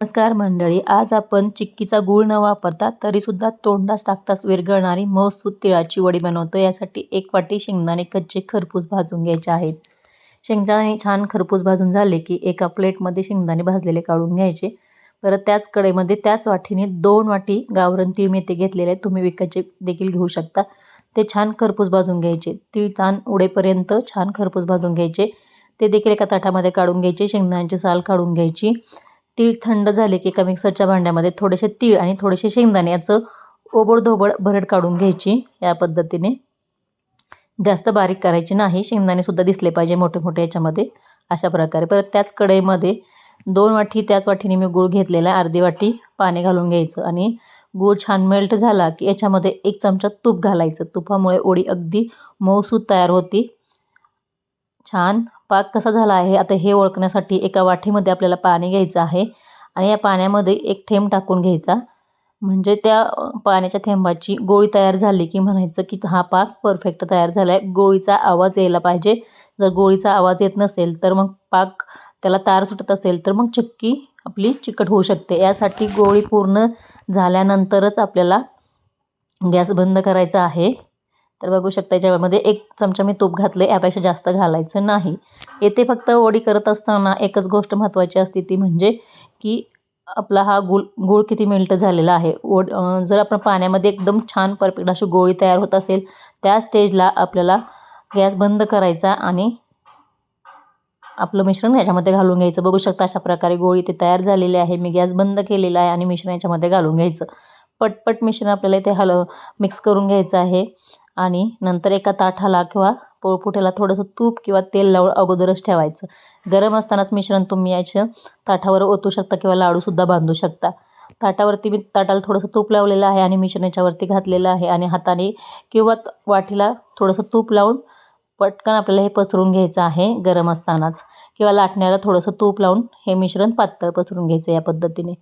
नमस्कार मंडळी, आज आपण चिक्कीचा गूळ न वापरता तरीसुद्धा तोंडास टाकताच विरघळणारी मऊसूत तिळाची वडी बनवतो. यासाठी 1 वाटी शेंगदाणे कच्चे खरपूस भाजून घ्यायचे आहेत. शेंगदाणे छान खरपूस भाजून झाले की एका प्लेटमध्ये शेंगदाणे भाजलेले काढून घ्यायचे. परत त्याच कढईमध्ये त्याच वाटीने 2 वाटी गावरान तीळ मेथी घेतलेले आहेत. तुम्ही विकतचे देखील घेऊ शकता. ते छान खरपूस भाजून घ्यायचे. तीळ छान उडेपर्यंत छान खरपूस भाजून घ्यायचे. ते देखील एका ताटामध्ये काढून घ्यायचे. शेंगदाण्याची साल काढून घ्यायची. तीळ थंड झाले की एका मिक्सरच्या भांड्यामध्ये थोडेसे तीळ आणि थोडेसे शेंगदाणे याचं ओबड-धोबड भरड काढून घ्यायची. या पद्धतीने जास्त बारीक करायची नाही. शेंगदाणेसुद्धा दिसले पाहिजे मोठे-मोठे याच्यामध्ये, अशा प्रकारे. परत त्याच कढईमध्ये 2 वाटी त्याच वाटीने मी गूळ घेतलेला आहे. अर्धी वाटी पाणी घालून घ्यायचं आणि गूळ छान मेल्ट झाला की याच्यामध्ये 1 चमचा तूप घालायचं. तुपामुळे वडी अगदी मऊसूत तयार होती. छान पाक कसा झाला आहे आता हे ओळखण्यासाठी एका वाटीमध्ये आपल्याला पाणी घ्यायचं आहे आणि या पाण्यामध्ये 1 थेंब टाकून घ्यायचा. म्हणजे त्या पाण्याच्या थेंबाची गोळी तयार झाली की म्हणायचं की हा पाक परफेक्ट तयार झाला आहे. गोळीचा आवाज यायला पाहिजे. जर गोळीचा आवाज येत नसेल तर मग पाक त्याला तार सुटत असेल तर मग चिक्की आपली चिकट होऊ शकते. यासाठी गोळी पूर्ण झाल्यानंतरच आपल्याला गॅस बंद करायचा आहे. तर बघू शकता याच्यामध्ये 1 चमचा मी तूप घातले, यापेक्षा जास्त घालायचं नाही. येथे फक्त वडी करत असताना एकच गोष्ट महत्त्वाची असते, ती म्हणजे की आपला हा गूळ किती मेल्ट झालेला आहे. जर आपण पाण्यामध्ये एकदम छान परफेक्ट अशी गोळी तयार होत असेल, त्या स्टेजला आपल्याला गॅस बंद करायचा आणि आपलं मिश्रण याच्यामध्ये घालून घ्यायचं. बघू शकता अशा प्रकारे गोळी ते तयार झालेली आहे. मी गॅस बंद केलेला आहे आणि मिश्रण याच्यामध्ये घालून घ्यायचं. पटपट मिश्रण आपल्याला इथे मिक्स करून घ्यायचं आहे आणि नंतर एका ताटाला किंवा पोळपुट्याला थोडंसं तूप किंवा तेल लावून अगोदरच ठेवायचं. गरम असतानाच मिश्रण तुम्ही याचं ताटावर ओतू शकता किंवा लाडूसुद्धा बांधू शकता. ताटावरती मी ताटाला थोडंसं तूप लावलेलं आहे आणि मिश्रण याच्यावरती घातलेलं आहे आणि हाताने किंवा वाटीला थोडंसं तूप लावून पटकन आपल्याला हे पसरून घ्यायचं आहे गरम असतानाच, किंवा लाटण्याला थोडंसं तूप लावून हे मिश्रण पातळ पसरून घ्यायचं या पद्धतीने.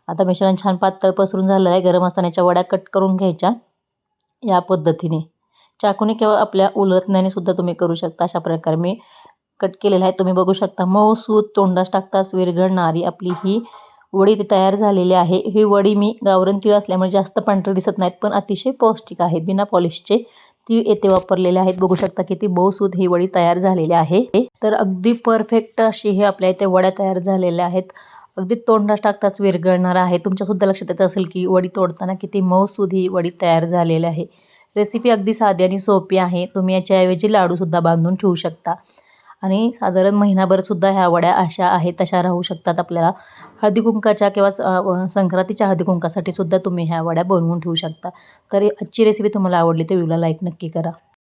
आता मिश्रण छान पातळ पसरून झालेलं आहे. गरम असतानाच्या वड्या कट करून घ्यायच्या या पद्धतीने. चाकूने किंवा आपल्या उलथण्याने सुद्धा तुम्ही करू शकता. अशा प्रकारे मी कट केलेला आहे. तुम्ही बघू शकता मऊसूत तोंडास टाकताच विरघळणारी आपली ही वडी ती तयार झालेली आहे. ही वडी मी गावरान तीळ असल्यामुळे जास्त पांढरे दिसत नाहीत, पण अतिशय पौष्टिक आहेत. बिना पॉलिशचे तीळ येथे वापरलेले आहेत. बघू शकता किती मऊसूत ही वडी तयार झालेली आहे. तर अगदी परफेक्ट अशी हे आपल्या इथे वड्या तयार झालेल्या आहेत. अगदी तोंडास टाकताच विरघळणार आहे. तुमच्यासुद्धा लक्षात येत असेल की वडी तोडताना किती मऊसूत ही वडी तयार झालेली आहे. रेसिपी अगदी साधी आणि सोपी आहे. तुम्ही याच्याऐवजी लाडूसुद्धा बांधून ठेवू शकता आणि साधारण महिनाभरसुद्धा ह्या वड्या अशा आहेत तशा राहू शकतात. आपल्याला हळदी-कुंकाच्या किंवा संक्रांतीच्या हळदी-कुंकासाठी सुद्धा तुम्ही ह्या वड्या बनवून ठेवू शकता. तर आजची रेसिपी तुम्हाला आवडली तर व्हिडिओला लाईक नक्की करा.